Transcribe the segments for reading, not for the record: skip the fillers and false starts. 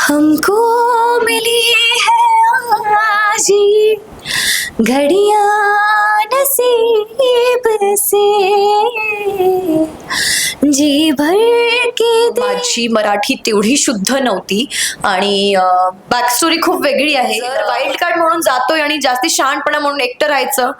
हमको मिली है आज ये घड़ियां नसीब से जी भर के माझी मराठी तेवढी शुद्ध नव्हती आणि बॅकस्टोरी खूप वेगळी आहे. वाईल्ड कार्ड म्हणून जातोय आणि जास्ती शहाणपणा म्हणून एकटं राहायचं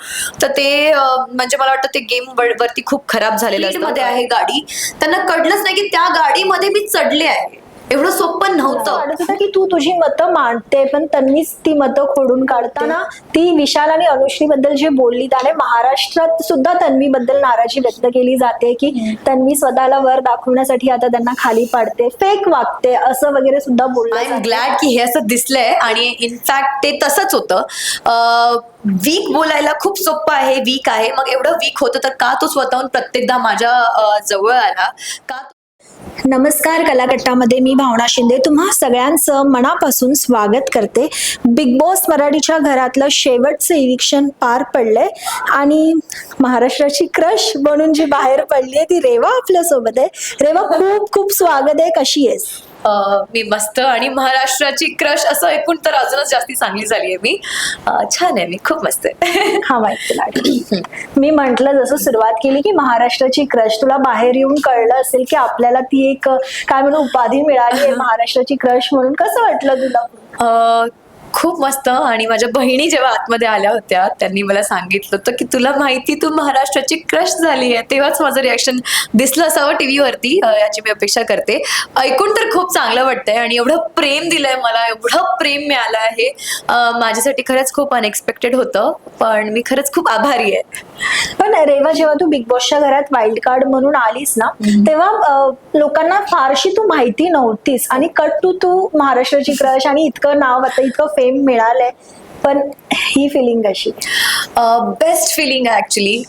तर ते म्हणजे मला वाटतं ते गेम वरती खूप खराब झालेलं मध्ये आहे. गाडी त्यांना कळलंच नाही की त्या गाडीमध्ये मी चढले आहे. एवढं सोपं नव्हतं. वाटत होतं की तू तुझी मतं मांडते पण तन्वीच ती मतं खोडून काढताना ती विशाल आणि अनुश्री बद्दल जे बोलली त्याने महाराष्ट्रात सुद्धा तन्वी बद्दल नाराजी व्यक्त केली जाते की तन्वी स्वतःला वर दाखवण्यासाठी आता त्यांना खाली पाडते, फेक वागते असं वगैरे सुद्धा बोललं. आय एम ग्लॅड की हे असं दिसलंय आणि इनफॅक्ट ते तसंच होतं. वीक बोलायला खूप सोपं आहे, वीक आहे. मग एवढं वीक होतं तर का तो स्वतःहून प्रत्येकदा माझ्या जवळ आला का? नमस्कार, कलाकट्टामध्ये मी भावना शिंदे तुम्हा सगळ्यांचं मनापासून स्वागत करते. बिग बॉस मराठीच्या घरातलं शेवटचं इविक्शन पार पडलंय आणि महाराष्ट्राची क्रश बनून जी बाहेर पडली आहे ती रेवा आपल्या सोबत आहे. रेवा, खूप खूप स्वागत आहे. कशी आहेस? मी मस्त आणि महाराष्ट्राची क्रश असं ऐकून तर अजूनच जास्ती चांगली झाली आहे. मी छान आहे, मी खूप मस्त आहे. हा माहिती मी म्हंटल जसं सुरुवात केली की महाराष्ट्राची क्रश, तुला बाहेर येऊन कळलं असेल की आपल्याला ती एक काय म्हणून उपाधी मिळाली आहे महाराष्ट्राची क्रश म्हणून. कसं वाटलं तुला? खूप मस्त. आणि माझ्या बहिणी जेव्हा आतमध्ये आल्या होत्या त्यांनी मला सांगितलं होतं की तुला माहिती तू महाराष्ट्राची क्रश झाली आहे. तेव्हाच माझं रिॲक्शन दिसलं असावं टीव्हीवरती, याची मी अपेक्षा करते. ऐकून तर खूप चांगलं वाटतंय आणि एवढं प्रेम दिलंय मला, एवढं प्रेम मिळालं आहे माझ्यासाठी खरंच खूप अनएक्सपेक्टेड होतं. पण मी खरंच खूप आभारी आहे. पण रेवा, जेव्हा तू बिग बॉसच्या घरात वाईल्ड कार्ड म्हणून आलीस ना तेव्हा लोकांना फारशी तू माहिती नव्हतीस आणि कट तू महाराष्ट्राची क्रश आणि इतकं नाव, आता इतकं फेम मिळालंय, पण ही फिलिंग कशी? बेस्ट फिलिंग आहे ऍक्च्युली.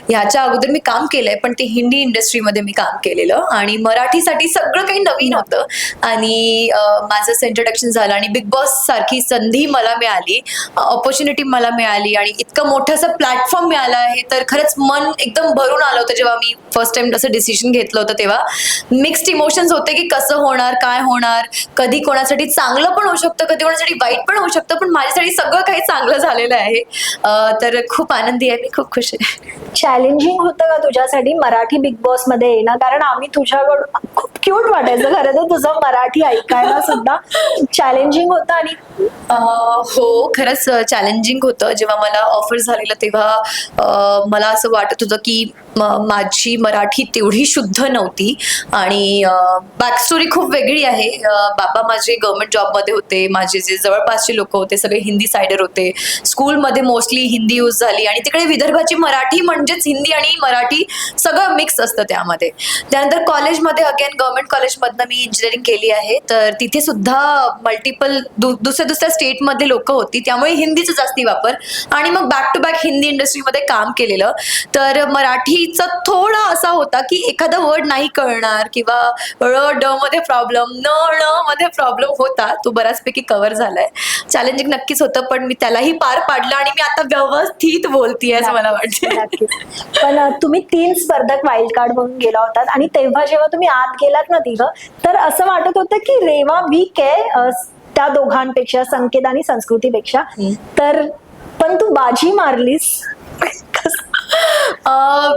ह्याच्या अगोदर मी काम केलंय पण ते हिंदी इंडस्ट्रीमध्ये मी काम केलेलं आणि मराठीसाठी सगळं काही नवीन होतं आणि माझं इंट्रोडक्शन झालं आणि बिग बॉस सारखी संधी मला मिळाली, ऑपॉर्च्युनिटी मला मिळाली आणि इतकं मोठं असं प्लॅटफॉर्म मिळालं आहे तर खरंच मन एकदम भरून आलं होतं. जेव्हा मी फर्स्ट टाइम असं डिसिजन घेतलं होतं तेव्हा मिक्स्ड इमोशन्स होते की कसं होणार, काय होणार, कधी कोणासाठी चांगलं पण होऊ शकतं, कधी कोणासाठी वाईट पण होऊ शकतं, पण माझ्यासाठी सगळं काही चांगलं झालेलं आहे. तर खूप आनंदी आहे, मी खूप खुश आहे. चॅलेंजिंग होतं का तुझ्यासाठी मराठी बिग बॉस मध्ये येणं? कारण आम्ही तुझ्याकडून खूप क्यूट वाटायचं खरं तर तुझं मराठी ऐकायला सुद्धा. चॅलेंजिंग होतं आणि हो, खरंच चॅलेंजिंग होतं. जेव्हा मला ऑफर झालेलं तेव्हा मला असं वाटत होतं की माझी मराठी तेवढी शुद्ध नव्हती आणि बॅकस्टोरी खूप वेगळी आहे. बाबा माझे गव्हर्नमेंट जॉबमध्ये होते, माझे जे जवळपासचे लोक होते सगळे हिंदी सायडर होते. स्कूलमध्ये मोस्टली हिंदी यूज झाली आणि तिकडे विदर्भाची मराठी म्हणजेच हिंदी आणि मराठी सगळं मिक्स असतं त्यामध्ये. त्यानंतर कॉलेजमध्ये अगेन गव्हर्नमेंट कॉलेजमधनं मी इंजिनिअरिंग केली आहे तर तिथे सुद्धा मल्टिपल दुसऱ्या स्टेटमध्ये लोक होती त्यामुळे हिंदीचा जास्ती वापर आणि मग बॅक टू बॅक हिंदी इंडस्ट्रीमध्ये काम केलेलं तर मराठीचा थोडा असा होता की एखादा वर्ड नाही कळणार किंवा ळ ड मध्ये प्रॉब्लेम, न ण मध्ये प्रॉब्लेम होता. तो बऱ्याचपैकी कव्हर झालाय. चॅलेंजिंग नक्कीच होतं पण मी त्यालाही पार पाडलं आणि मी आता व्यवस्थित बोलतीये असं मला वाटतं. पण तुम्ही 3 स्पर्धक वाईल्ड कार्ड म्हणून गेला होतात आणि तेव्हा जेव्हा तुम्ही आत गेलात ना तिघं तर असं वाटत होतं की रेवा वीक आहे त्या दोघांपेक्षा, संकेत आणि संस्कृतीपेक्षा. तर पण तू बाजी मारलीस.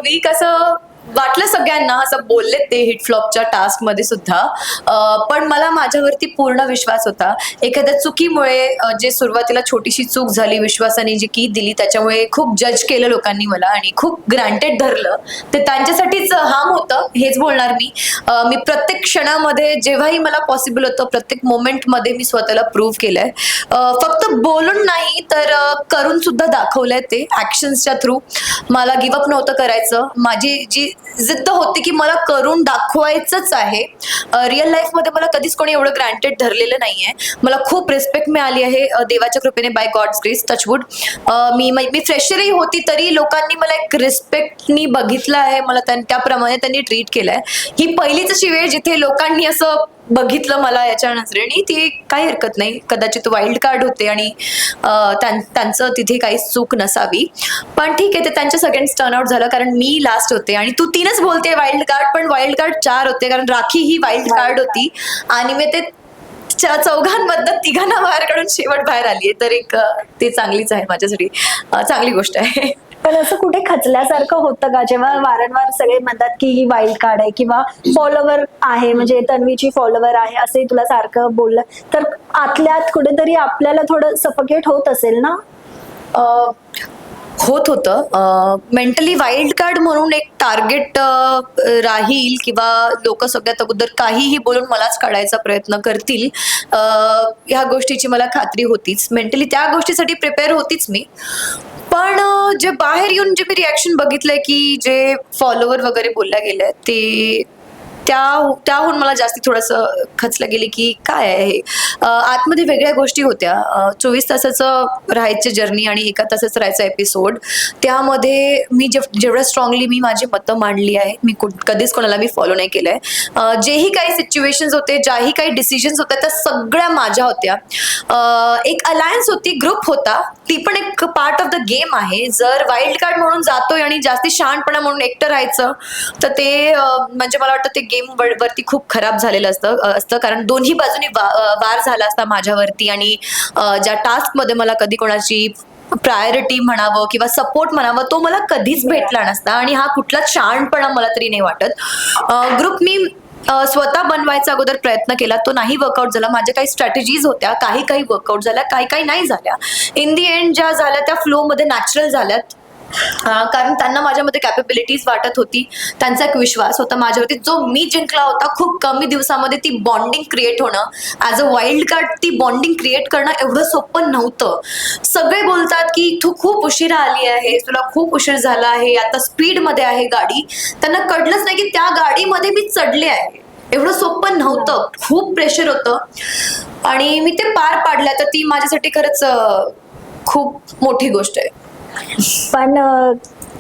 मी कसं वाटलं सगळ्यांना, असं बोलले ते हिट फ्लॉपच्या टास्क मध्ये सुद्धा, पण मला माझ्यावरती पूर्ण विश्वास होता. एखाद्या चुकीमुळे जे सुरुवातीला छोटीशी चूक झाली, विश्वासाने जी की दिली त्याच्यामुळे खूप जज केलं लोकांनी मला आणि खूप ग्रँटेड धरलं. ते त्यांच्यासाठीच हार्म होतं हेच बोलणार मी. मी प्रत्येक क्षणामध्ये जेव्हाही मला पॉसिबल होतं प्रत्येक मोमेंटमध्ये मी स्वतःला प्रूव्ह केलंय. फक्त बोलून नाही तर करून सुद्धा दाखवलंय ते ऍक्शन्सच्या थ्रू. मला गिव्हअप नव्हतं करायचं. माझी जी जिद्द होती की मला करून दाखवायचंच आहे. रिअल लाईफ मध्ये मला कधीच कोणी एवढं ग्रँटेड धरलेलं नाहीये. मला खूप रिस्पेक्ट मिळाली आहे देवाच्या कृपेने, बाय गॉड्स ग्रेस, टचवूड. मी फ्रेशरही होती तरी लोकांनी मला एक रिस्पेक्टनी बघितलं आहे, मला त्याप्रमाणे त्यांनी ट्रीट केलंय. ही पहिलीच अशी वेळ जिथे लोकांनी असं बघितलं मला याच्या नजरेने. ती काही हरकत नाही, कदाचित वाईल्ड कार्ड होते आणि त्यांचं तिथे काही चूक नसावी, पण ठीक आहे, ते त्यांच्या सगळ्यांचं टर्नआउट झालं कारण मी लास्ट होते. आणि तू 3च बोलते वाईल्ड कार्ड, पण वाईल्ड कार्ड 4 होते कारण राखी ही वाईल्ड कार्ड होती आणि मी ते चौघांमधनं तिघांना बाहेर काढून शेवट बाहेर आलीये, तर एक ते चांगलीच आहे माझ्यासाठी, चांगली गोष्ट आहे. पण असं कुठे खचल्यासारखं होतं का जेव्हा वारंवार सगळे म्हणतात की ही वाईल्ड कार्ड आहे किंवा फॉलोवर आहे, म्हणजे तन्वीची फॉलोवर आहे असे तुला सारखं बोललं, तर आतल्यात कुठेतरी आपल्याला थोडं सफोकेट होत असेल ना? होत होतं. मेंटली वाईल्ड कार्ड म्हणून एक टार्गेट राहील किंवा लोक सगळ्यात अगोदर काहीही बोलून मलाच काढायचा प्रयत्न करतील, ह्या गोष्टीची मला खात्री होतीच. मेंटली त्या गोष्टीसाठी प्रिपेअर होतीच मी. पण जे बाहेर येऊन जे मी रिॲक्शन बघितलंय की जे फॉलोवर वगैरे बोलल्या गेले ते त्याहून मला जास्ती थोडंसं खचलं गेले की काय आहे हे. आतमध्ये वेगळ्या गोष्टी होत्या. 24 तासाचं राहायची जर्नी आणि 1 तासाचं राहायचा एपिसोड, त्यामध्ये मी जेवढं स्ट्रॉंगली मी माझी मतं मांडली आहे, मी कधीच कोणाला मी फॉलो नाही केलंय. जेही काही सिच्युएशन्स होते, ज्याही काही डिसिजन्स होत्या, त्या सगळ्या माझ्या होत्या. एक अलायन्स होती, ग्रुप होता, ती पण एक पार्ट ऑफ द गेम आहे. जर वाईल्ड कार्ड म्हणून जातोय आणि जास्ती शहाणपणा म्हणून एकटं राहायचं, तर ते म्हणजे मला वाटतं ते गेम वरती खूप खराब झालेलं असतं, कारण दोन्ही बाजूनी वार झाला असता माझ्यावरती. आणि ज्या टास्क मध्ये मला कधी कोणाची प्रायोरिटी म्हणावं किंवा सपोर्ट म्हणावं, तो मला कधीच भेटला नसता. आणि हा कुठलाच शहाणपणा मला तरी नाही वाटत. ग्रुप मी स्वतः बनवायचा अगोदर प्रयत्न केला, तो नाही वर्कआउट झाला. माझ्या काही स्ट्रॅटेजीज होत्या, काही वर्कआउट झाल्या, काही नाही झाल्या. इन दी एंड ज्या झाल्या त्या फ्लो मध्ये नॅचरल झाल्यात, कारण त्यांना माझ्यामध्ये कॅपेबिलिटीज वाटत होती, त्यांचा एक विश्वास होता माझ्यावरती जो मी जिंकला होता. खूप कमी दिवसामध्ये ती बॉन्डिंग क्रिएट होणं, ॲज अ वाईल्ड कार्ड ती बॉन्डिंग क्रिएट करणं एवढं सोपं नव्हतं. सगळे बोलतात की तू खूप उशिरा आली आहे, तुला खूप उशीर झाला आहे, आता स्पीड मध्ये आहे गाडी. त्यांना कळलंच नाही की त्या गाडीमध्ये मी चढले आहे. एवढं सोपं नव्हतं, खूप प्रेशर होतं आणि मी ते पार पाडलं, तर ती माझ्यासाठी खरंच खूप मोठी गोष्ट आहे. पण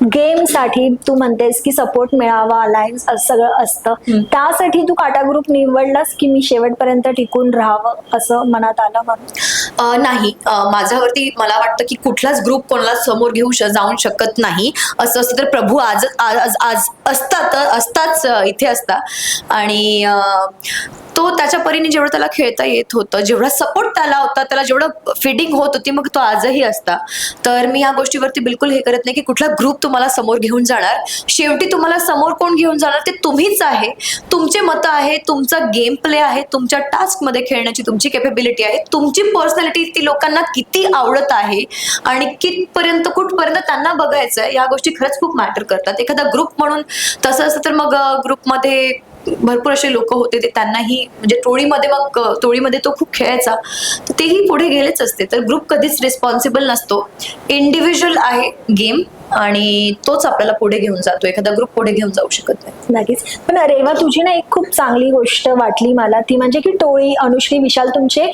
गेम साठी तू म्हणतेस की सपोर्ट मिळावा, अलायन्स सगळं असतं, त्यासाठी तू काटा ग्रुप निवडलास की मी शेवटपर्यंत टिकून राहावं असं मनात आलं म्हणून? नाही, माझ्यावरती मला वाटतं की कुठलाच ग्रुप कोणाला समोर घेऊ जाऊन शकत नाही. असं असतं तर प्रभू आज असताच इथे असता. आणि तो त्याच्या परीने जेवढं त्याला खेळता येत होतं, जेवढा सपोर्ट त्याला होता, त्याला जेवढं फिडिंग होत होती, मग तो आजही असता. तर मी या गोष्टीवरती बिलकुल हे करत नाही की कुठला ग्रुप तुम्हाला समोर घेऊन जाणार. शेवटी तुम्हाला समोर कोण घेऊन जाणार ते तुम्हीच आहे. तुमचे मतं आहे, तुमचा गेम प्ले आहे, तुमच्या टास्क मध्ये खेळण्याची तुमची कॅपेबिलिटी आहे, तुमची पर्सनॅलिटी ती लोकांना किती आवडत आहे आणि कुठपर्यंत त्यांना बघायचं आहे, या गोष्टी खरंच खूप मॅटर करतात. एखादा ग्रुप म्हणून तसं असतं तर मग ग्रुपमध्ये भरपूर असे लोक होते, ते त्यांनाही म्हणजे टोळीमध्ये तो खूप खेळायचा, तर तेही पुढे गेलेच असते. तर ग्रुप कधीच रिस्पॉन्सिबल नसतो, इंडिव्हिज्युअल आहे गेम आणि तोच आपल्याला पुढे घेऊन जातो. एखादा ग्रुप पुढे घेऊन जाऊ शकत नाही. नक्कीच. पण रेवा, तुझी ना एक खूप चांगली गोष्ट वाटली मला, ती म्हणजे की टोळी, अनुश्री, विशाल तुमचे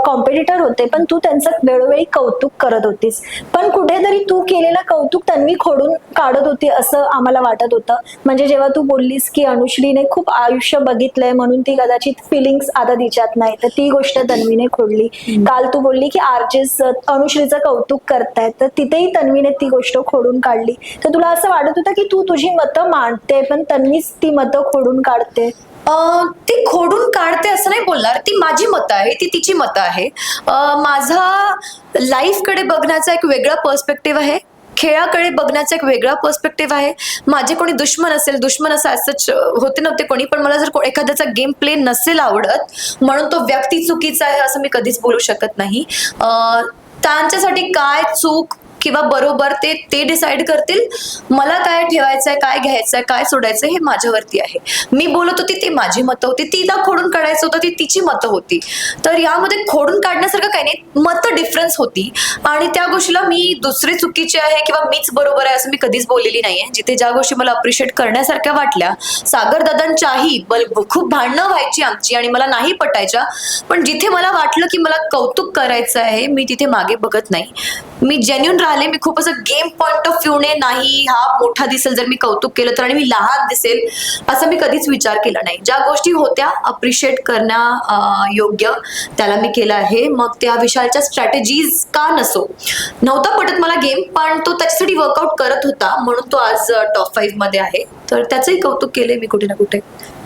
कॉम्पिटिटर होते, पण तू त्यांचं वेळोवेळी कौतुक करत होतीस. पण कुठेतरी तू केलेलं कौतुक तन्वी खोडून काढत होती असं आम्हाला वाटत होतं. म्हणजे जेव्हा तू बोललीस की अनुश्रीने खूप आयुष्य बघितलंय म्हणून ती कदाचित फिलिंग्स आता तिच्यात नाही, तर ती गोष्ट तन्वीने खोडली. काल तू बोलली की आरजेस अनुश्रीचं कौतुक करतायत, तर तिथेही तन्वीने ती गोष्ट खोडून काढली. तर तुला असं वाटत होतं की तू तुझी मतं मांडते पण तन्वीच ती मतं खोडून काढते? ती खोडून काढते असं नाही बोलणार, ती माझी मतं आहे, ती तिची मतं आहे. माझा लाईफकडे बघण्याचा एक वेगळा पर्स्पेक्टिव्ह आहे, खेळाकडे बघण्याचा एक वेगळा पर्स्पेक्टिव्ह आहे. माझे कोणी दुश्मन असं असंच होते नव्हते कोणी, पण मला जर एखाद्याचा गेम प्ले नसेल आवडत म्हणून तो व्यक्ती चुकीचा आहे असं मी कधीच बोलू शकत नाही. त्यांच्यासाठी काय चूक किंवा बरोबर ते डिसाईड करतील. मला काय ठेवायचंय, काय घ्यायचंय, काय सोडायचंय हे माझ्यावरती आहे. मी बोलत होती ती माझी मतं होती, तिला खोडून काढायचं होतं ती तिची मतं होती. तर यामध्ये खोडून काढण्यासारखं काही नाही, मतं डिफरन्स होती आणि त्या गोष्टीला मी दुसरी चुकीची आहे किंवा मीच बरोबर आहे असं मी कधीच बोललेली नाहीये. जिथे ज्या गोष्टी मला अप्रिशिएट करण्यासारख्या वाटल्या, सागर दादांच्याही खूप भांडणं व्हायची आमची आणि मला नाही पटायच्या, पण जिथे मला वाटलं की मला कौतुक करायचं आहे मी तिथे मागे बघत नाही. मी जेन्युन राहिले. मी खूप असं गेम पॉइंट ऑफ व्ह्यूने नाही, हा मोठा दिसेल जर मी कौतुक केलं तर आणि मी लहान दिसेल असं मी कधीच विचार केला नाही. ज्या गोष्टी होत्या अप्रिशिएट करण्या योग्य त्याला मी केलं आहे. मग त्या विशालच्या स्ट्रॅटेजीज का नव्हता पटत मला गेम, पण तो त्याच्यासाठी वर्कआउट करत होता म्हणून तो आज टॉप 5 मध्ये आहे. तर त्याचंही कौतुक केलंय मी कुठे ना कुठे.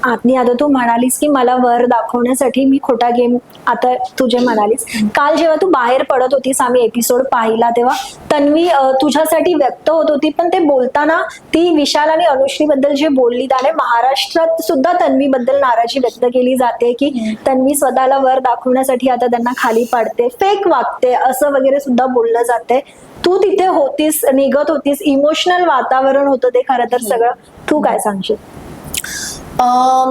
आणि आता तू म्हणालीस की मला वर दाखवण्यासाठी मी खोटा गेम, आता तू जे म्हणालीस काल जेव्हा तू बाहेर पडत होतीस, आम्ही एपिसोड पाहिला तेव्हा तन्वी तुझ्यासाठी व्यक्त होत होती, पण ते बोलताना ती विशाल आणि अनुश्री बद्दल जे बोलली त्याने महाराष्ट्रात सुद्धा तन्वी बद्दल नाराजी व्यक्त केली जाते की तन्वी स्वतःला वर दाखवण्यासाठी आता त्यांना खाली पाडते, फेक वागते असं वगैरे सुद्धा बोललं जाते. तू तिथे होतीस, निघत होतीस, इमोशनल वातावरण होतं ते खरं तर सगळं. तू काय सांगशील?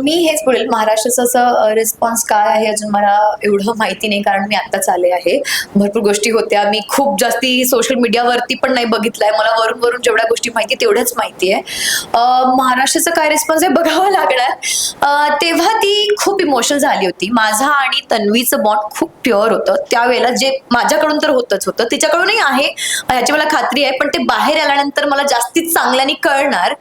मी हेच बोलेल, महाराष्ट्राचा असं रिस्पॉन्स काय आहे अजून मला एवढं माहिती नाही, कारण मी आत्ताच आले आहे. भरपूर गोष्टी होत्या, मी खूप जास्ती सोशल मीडियावरती पण नाही बघितलंय, मला वरून वरून जेवढ्या गोष्टी माहिती तेवढ्याच माहिती आहे. महाराष्ट्राचा काय रिस्पॉन्स आहे बघावं लागणार. तेव्हा ती खूप इमोशनल झाली होती. माझा आणि तन्वीचं बॉन्ड खूप प्युअर होतं त्यावेळेला, जे माझ्याकडून तर होतच होतं, तिच्याकडूनही आहे ह्याची मला खात्री आहे, पण ते बाहेर आल्यानंतर मला जास्तीच चांगल्याने कळणार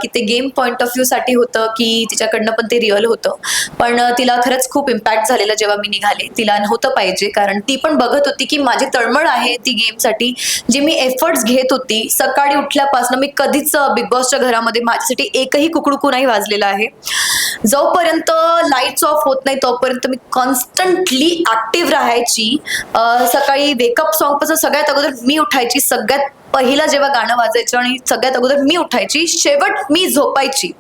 की ते गेम पॉइंट ऑफ व्ह्यू साठी होतं की तिच्याकडनं पण ते रिअल होतं. पण तिला खरंच खूप इम्पॅक्ट झालेला जेव्हा मी निघाले. तिला नव्हतं पाहिजे, कारण ती पण बघत होती की माझी तळमळ आहे ती गेमसाठी, जे मी एफर्ट्स घेत होती. सकाळी उठल्यापासून मी कधीच बिग बॉसच्या घरामध्ये माझ्यासाठी एकही कुकडुकू नाही वाजलेला आहे. जोपर्यंत लाईट्स ऑफ होत नाही तोपर्यंत मी कॉन्स्टंटली ऍक्टिव्ह राहायची. सकाळी वेकअप सॉन्ग पासून सगळ्यात अगोदर मी उठायची, सगळ्यात पहिला जेव्हा गाणं वाजायचं आणि सगळ्यात अगोदर मी उठायची, शेवट मी झोपायची.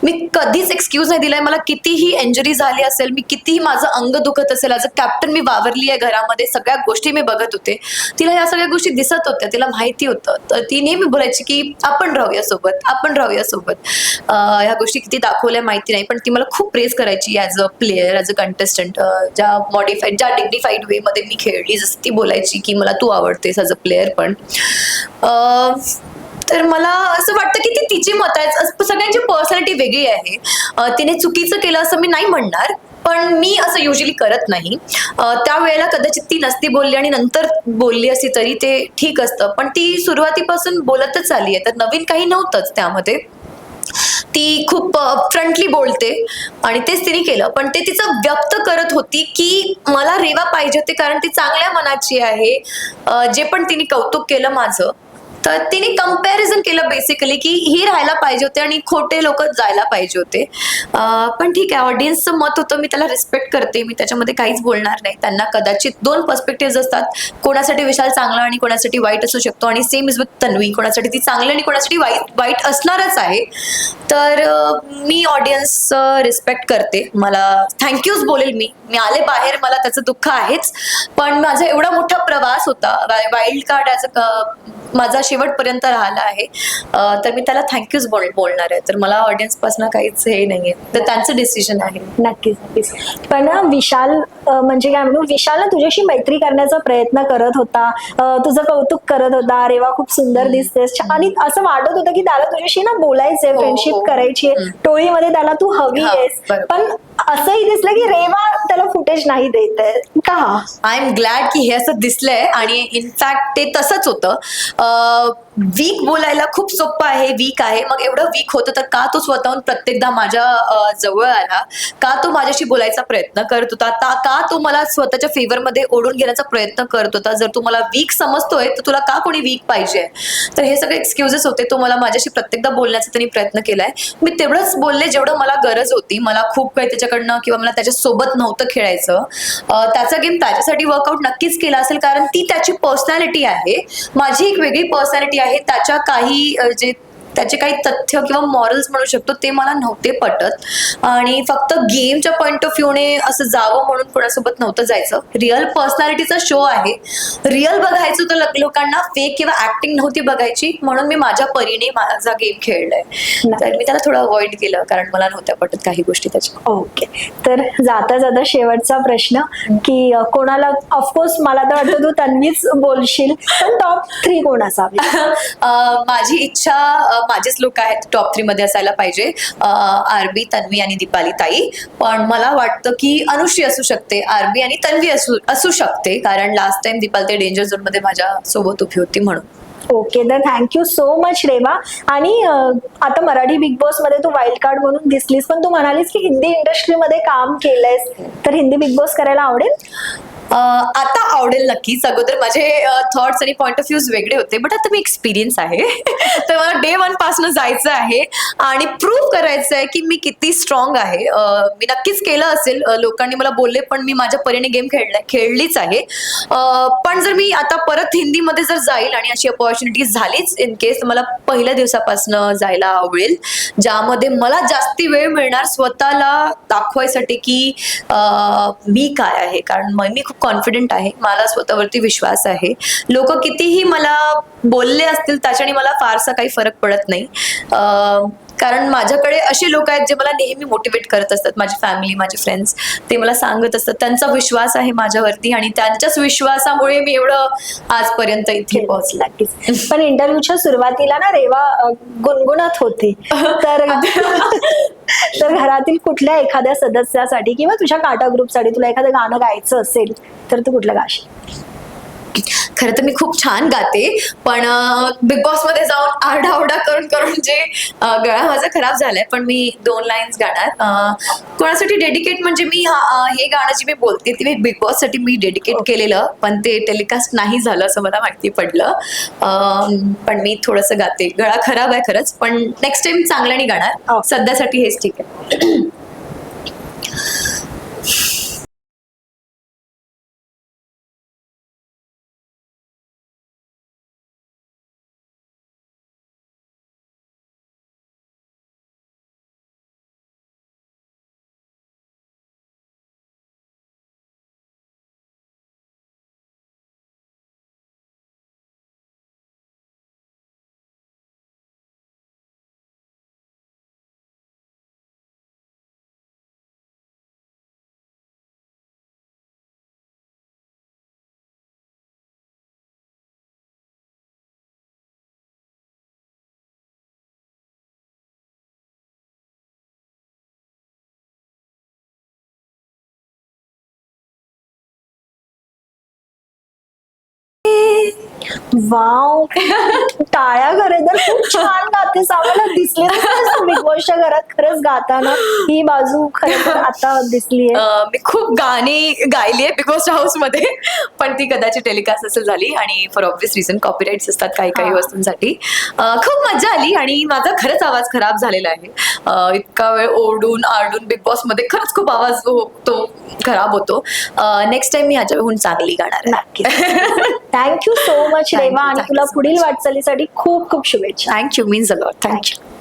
मी कधीच एक्सक्यूज नाही दिलाय. मला कितीही इंजरी झाली असेल, मी कितीही माझं अंग दुखत असेल, ॲज अ कॅप्टन मी वावरली आहे घरामध्ये, सगळ्या गोष्टी मी बघत होते. तिला या सगळ्या गोष्टी दिसत होत्या, तिला माहिती होतं, तर ती नेहमी बोलायची की आपण राहूया सोबत, आपण राहूया सोबत. ह्या गोष्टी किती दाखवल्या माहिती नाही, पण ती मला खूप प्रेज करायची as a player, as a contestant. ज्या मॉडिफाईड, ज्या डिग्निफाईड वे मध्ये मी खेळली, जसं ती बोलायची की मला तू आवडतेस ॲज अ प्लेयर. पण तर मला असं वाटतं की ती तिची मत आहे. सगळ्यांची पर्सनॅलिटी वेगळी आहे. तिने चुकीचं केलं असं मी नाही म्हणणार, पण मी असं युजली करत नाही. त्यावेळेला कदाचित ती नसती बोलली आणि नंतर बोलली असती तरी ते ठीक असतं, पण ती सुरुवातीपासून बोलतच आली आहे, तर नवीन काही नव्हतंच त्यामध्ये. ती खूप फ्रंटली बोलते आणि तेच तिने केलं, पण ते तिचं व्यक्त करत होती की मला रेवा पाहिजे होते, कारण ती चांगल्या मनाची आहे. जे पण तिने कौतुक केलं माझं, तर तिने कम्पॅरिझन केलं बेसिकली की ही राहायला पाहिजे होते आणि खोटे लोक जायला पाहिजे होते. पण ठीक आहे, ऑडियन्सचं मत होतं, मी त्याला रिस्पेक्ट करते, मी त्याच्यामध्ये काहीच बोलणार नाही. त्यांना कदाचित दोन पर्स्पेक्टिव्ह असतात, कोणासाठी विशाल चांगला आणि कोणासाठी वाईट असू शकतो, आणि सेम इज विथ तन्वी, कोणासाठी ती चांगली आणि कोणासाठी वाईट असणारच आहे. तर मी ऑडियन्स रिस्पेक्ट करते. मला थँक्यूच बोलेल मी आले बाहेर, मला त्याचं दुःख आहेच, पण माझा एवढा मोठा प्रवास होता, वाईल्ड कार्ड ॲज अ माझा शेवटपर्यंत राहिला आहे, तर मी त्याला थँक्यूच बोलणार आहे. तर मला ऑडियन्स पासून काहीच हे नाहीये, तर त्यांचं डिसिजन आहे. नक्कीच नक्कीच. पण विशाल म्हणजे काय म्हणू, विशाल ना तुझ्याशी मैत्री करण्याचा प्रयत्न करत होता, तुझं कौतुक करत होता, रेवा खूप सुंदर दिसतेस, आणि असं वाटत होतं की त्याला तुझ्याशी ना बोलायचंय, फ्रेंडशिप करायची, टोळीमध्ये त्याला तू हवी आहेस. पण असंही दिसलं की रेवा त्याला फुटेज नाही देत आहे का? आय एम ग्लॅड की हे असं दिसलंय, आणि इनफॅक्ट ते तसंच होतं. वीक बोलायला खूप सोपं आहे, वीक आहे, मग एवढं वीक होतं तर का तो स्वतःहून प्रत्येकदा माझ्या जवळ आला, का तो माझ्याशी बोलायचा प्रयत्न करत होता, का तो मला स्वतःच्या फेवरमध्ये ओढून घेण्याचा प्रयत्न करत होता. जर तू मला वीक समजतोय तर तुला का कोणी वीक पाहिजे? तर हे सगळे एक्सक्युजेस होते. तो मला माझ्याशी प्रत्येकदा बोलण्याचा त्यांनी प्रयत्न केलाय. मी तेवढंच बोलले जेवढं मला गरज होती. मला खूप काही त्याच्याकडनं किंवा मला त्याच्यासोबत नव्हतं खेळायचं. त्याचा गेम त्याच्यासाठी वर्कआउट नक्कीच केला असेल, कारण ती त्याची पर्सनॅलिटी आहे, माझी एक वेगळी पर्सनॅलिटी आहे. त्याच्या काही जे त्याचे काही तथ्य किंवा मॉरल्स म्हणू शकतो ते मला नव्हते पटत, आणि फक्त गेमच्या पॉइंट ऑफ व्ह्यूने असं जावं म्हणून कोणासोबत नव्हतं जायचं. रिअल पर्सनॅलिटीचा शो आहे, रिअल बघायचं तर लोकांना, फेक किंवा ऍक्टिंग नव्हती बघायची, म्हणून मी माझ्या परीने माझा गेम खेळलाय. तर मी त्याला थोडं अवॉइड केलं, कारण मला नव्हत्या पटत काही गोष्टी त्याच्या. ओके, तर जाता जाता शेवटचा प्रश्न की कोणाला, ऑफकोर्स मला तर वाटतं तू तन्वीच बोलशील, पण टॉप 3 कोण असावे? माझी इच्छा, माझेच लोक आहेत टॉप 3 मध्ये असायला पाहिजे, आरबी, तन्वी आणि दीपाली ताई. पण मला वाटतं की अनुश्री असू शकते, आरबी आणि तन्वी असू शकते, कारण लास्ट टाइम दीपाली ते डेंजर झोन मध्ये माझ्या सोबत उभी होती म्हणून. ओके, तर थँक्यू सो मच रेवा. आणि आता मराठी बिग बॉस मध्ये तू वाईल्ड कार्ड म्हणून दिसलीस, पण तू म्हणालीस की हिंदी इंडस्ट्रीमध्ये काम केलंयस, तर हिंदी बिग बॉस करायला आवडेल? आता आवडेल नक्कीच. अगोदर माझे थॉट्स आणि पॉइंट ऑफ व्ह्यूज वेगळे होते, बट आता मी एक्सपिरियन्स आहे. तर मला डे 1 पासून जायचं आहे आणि प्रूव्ह करायचं आहे की मी किती स्ट्रॉंग आहे. मी नक्कीच केलं असेल, लोकांनी मला बोलले, पण मी माझ्या परीने गेम खेळलीच आहे. पण जर मी आता परत हिंदीमध्ये जर जाईल आणि अशी अपॉर्च्युनिटी झालीच इन केस, मला पहिल्या दिवसापासून जायला आवडेल, ज्यामध्ये मला जास्ती वेळ मिळणार स्वतःला दाखवायसाठी की मी काय आहे. कारण मी खूप कॉन्फिडेंट आहे, मला स्वतःवरती विश्वास आहे. लोक कितीही मला बोलले असतील त्याच्याने मला फारसा काही फरक पडत नाही. कारण माझ्याकडे असे लोक आहेत जे मला नेहमी मोटिवेट करत असतात. माझी फॅमिली, माझे फ्रेंड्स, ते मला सांगत असतात. त्यांचा विश्वास आहे माझ्यावरती आणि त्यांच्याच विश्वासामुळे मी एवढं आजपर्यंत इथे पोहोचला. पण इंटरव्ह्यूच्या सुरुवातीला ना रेवा गुणगुणत होती, तर तर घरातील कुठल्या एखाद्या सदस्यासाठी किंवा तुझ्या काटा ग्रुपसाठी तुला एखादं गाणं गायचं असेल तर तू कुठलं गाशील? खरं तर मी खूप छान गाते, पण बिग बॉस मध्ये जाऊन आरडाओरडा करून करून जे गळा माझा खराब झालाय. पण मी 2 लाईन्स गाणार. कोणासाठी डेडिकेट म्हणजे मी हे गाणं जे मी बोलते ते मी बिग बॉस साठी मी डेडिकेट केलेलं, पण ते टेलिकास्ट नाही झालं असं मला माहिती पडलं. पण मी थोडंसं गाते. गळा खराब आहे खरंच, पण नेक्स्ट टाइम चांगल्याने गाणार. सध्यासाठी हेच ठीक आहे. वाव, टाळ्या खरेदर, खूप छान गातेस. आम्हाला दिसले बिग बॉसच्या घरात खरंच गाताना. ही बाजू खरं तर आता दिसलीये. मी खूप गाणी गायली आहे बिग बॉस हाऊस मध्ये, पण ती कदाचित टेलिकास्ट असेल झाली आणि फॉर ऑब्वियस रिझन कॉपीराईट्स असतात काही काही वस्तूंसाठी. खूप मजा आली आणि माझा खरंच आवाज खराब झालेला आहे. इतका वेळ ओरडून आरडून बिग बॉस मध्ये खरंच खूप आवाज तो खराब होतो. नेक्स्ट टाइम मी ह्याच्याहून चांगली गाणार. नक्की. थँक्यू सो मच रेवा, आणि तुला पुढील वाटचालीसाठी खूप खूप शुभेच्छा. Thank you, means a lot. Thank you.